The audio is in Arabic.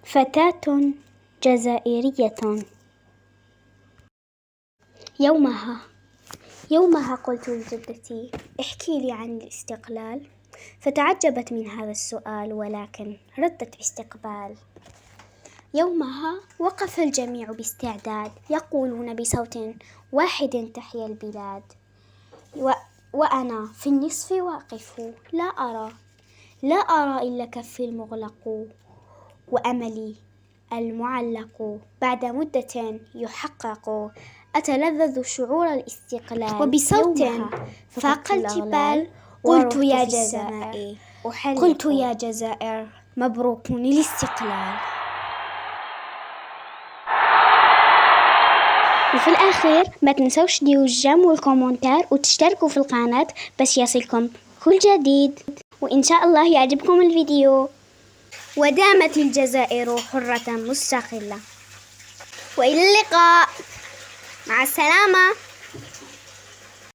فتاة جزائرية. يومها قلت لجدتي: احكي لي عن الاستقلال. فتعجبت من هذا السؤال، ولكن ردت باستقبال. يومها وقف الجميع باستعداد، يقولون بصوت واحد: تحيا البلاد. وأنا في النصف واقف، لا أرى إلا كفي المغلق، وأملي المعلق بعد مدة يحقق. أتلذذ شعور الاستقلال، وبصوت فاق الجبال قلت: يا جزائر مبروك الاستقلال. وفي الأخير ما تنسوش ديروا الجيم والكومنتار وتشتركوا في القناة باش يصلكم كل جديد، وإن شاء الله يعجبكم الفيديو. ودامت الجزائر حرة مستقلة. وإلى اللقاء، مع السلامة.